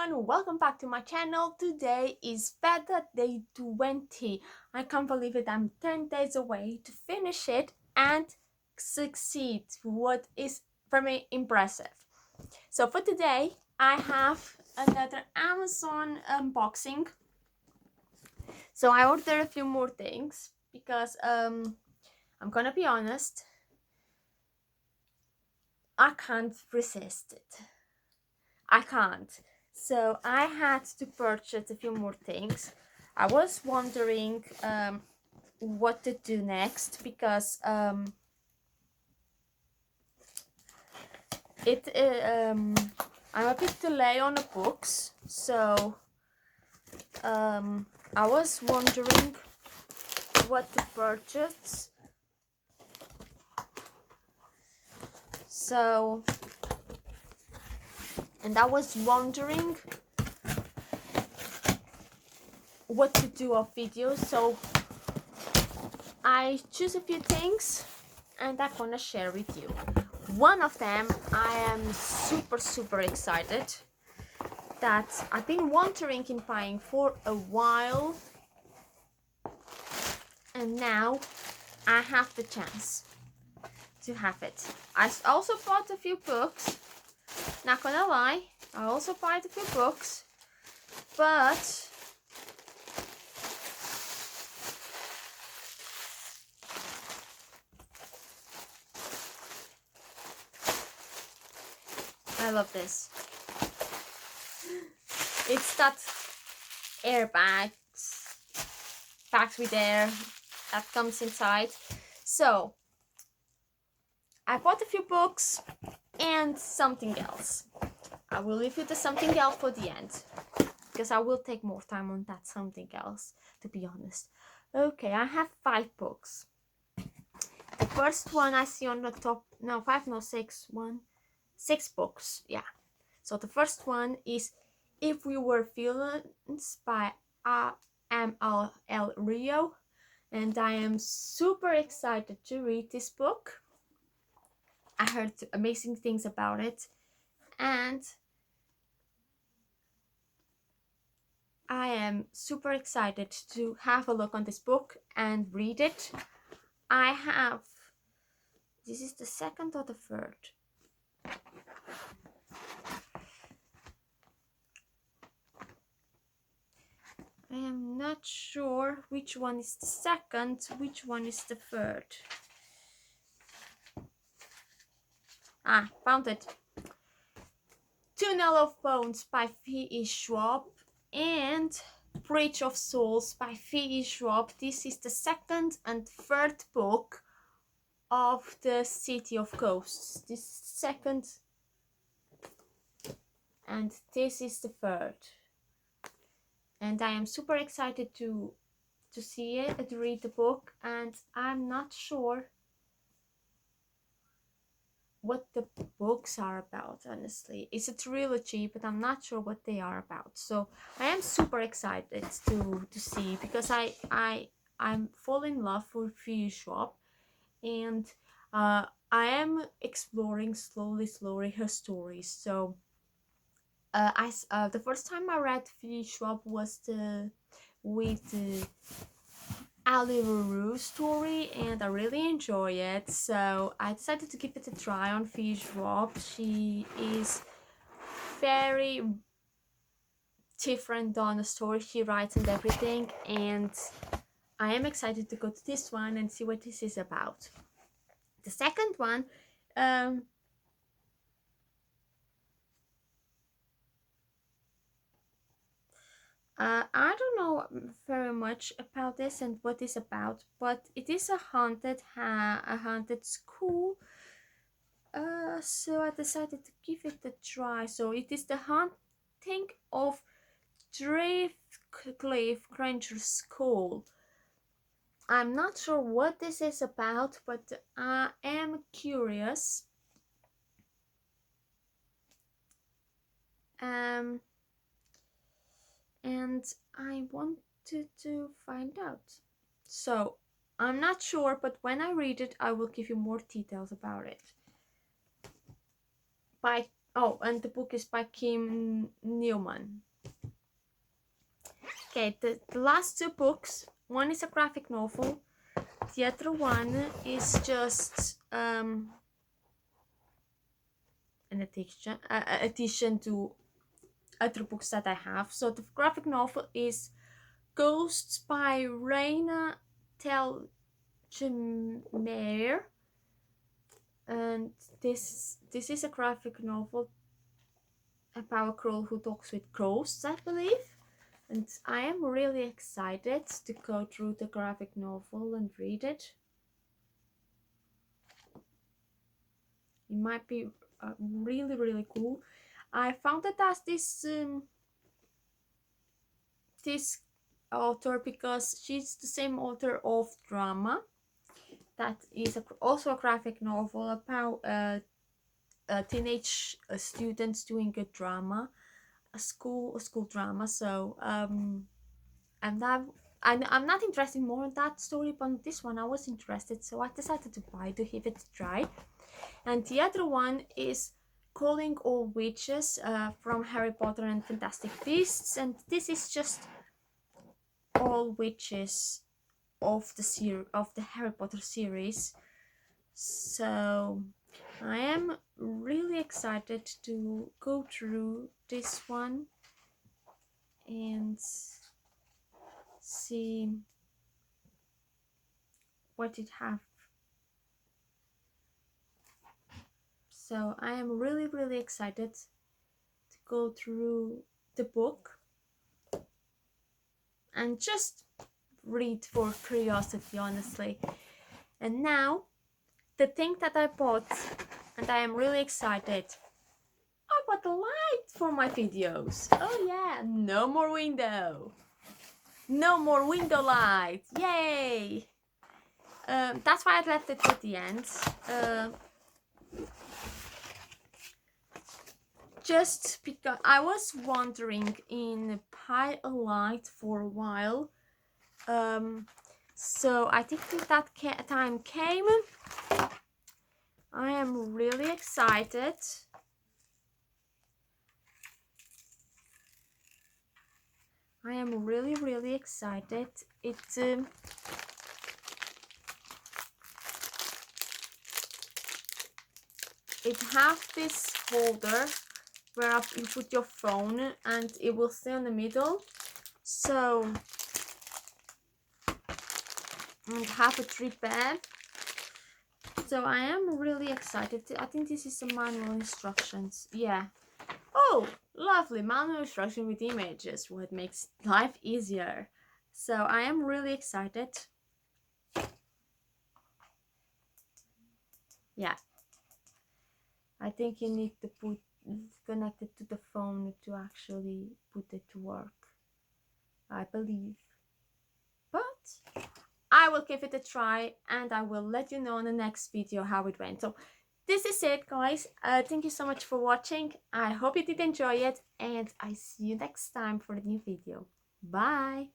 everyone, welcome back to my channel. Today is VEDA day 20. I can't believe it, I'm 10 days away to finish it and succeed, what is for me impressive. So for today, I have another Amazon unboxing. So I ordered a few more things because I'm gonna be honest, I can't resist it. I can't. So I had to purchase a few more things. I was wondering what to do next because I'm a bit delayed on the books, so I was wondering what to purchase. So, and I was wondering what to do of videos, so I choose a few things and I'm gonna share with you. One of them I am super excited that I've been wondering in buying for a while, and now I have the chance to have it. I also bought a few books, not gonna lie, I also bought a few books, but I love this. It's that airbags, bags with air that comes inside. So I bought a few books and something else. I will leave you the something else for the end because I will take more time on that something else, to be honest. Okay, I have 5 books. The first one I see on the top, no, 5, no, 6, 6 books, yeah. So the first one is If We Were Villains by M.L. Rio, and I am super excited to read this book. I heard amazing things about it, and I am super excited to have a look on this book and read it. This is the second or the third? I am not sure which one is the second, which one is the third. Ah, found it. Tunnel of Bones by V.E. Schwab and Bridge of Souls by V.E. Schwab. This is the second and third book of the City of Ghosts. This second and this is the third. And I am super excited to see it, to read the book, and I'm not sure what the books are about, honestly. It's a trilogy, but I'm not sure what they are about. So I am super excited to see, because I'm falling in love with V.E. Schwab, and I am exploring slowly her stories. So the first time I read V.E. Schwab was with the Ali Ruru story, and I really enjoy it, so I decided to give it a try on V.E. Schwab. She is very different on the story she writes and everything, and I am excited to go to this one and see what this is about. The second one, I don't know very much about this and what it's about, but it is a haunted school. So I decided to give it a try. So it is the haunting of Drifcliff Granger School. I'm not sure what this is about, but I am curious. And I wanted to find out. So I'm not sure, but when I read it, I will give you more details about it. By Oh, and the book is by Kim Newman. Okay, the last two books, one is a graphic novel, the other one is just an addition to other books that I have. So the graphic novel is Ghosts by Raina Telgemeier, and this is a graphic novel about a girl who talks with ghosts, I believe. And I am really excited to go through the graphic novel and read it. It might be really, really cool. I found it as this author because she's the same author of Drama. That is also a graphic novel about teenage students doing a drama, a school drama. So and I'm not interested more in that story, but this one I was interested, so I decided to buy to give it a try. And the other one is Calling All Witches from Harry Potter and Fantastic Beasts, and this is just all witches of the Harry Potter series. So I am really excited to go through this one and see what it have. So I am really, really excited to go through the book and just read for curiosity, honestly. And now the thing that I bought, and I am really excited, I bought a light for my videos. Oh yeah, no more window light, yay. That's why I left it at the end. Just because I was wondering in buy a light for a while. So I think that time came. I am really excited. I am really, really excited. It have this holder where you put your phone and it will stay in the middle. So and have a tripod. So I am really excited. I think this is the manual instructions. Yeah. Oh, lovely manual instruction with images. What makes life easier. So I am really excited. Yeah. I think you need to connect it to the phone to actually put it to work, I believe. But I will give it a try and I will let you know in the next video how it went. So this is it, guys. Thank you so much for watching. I hope you did enjoy it and I see you next time for the new video. Bye!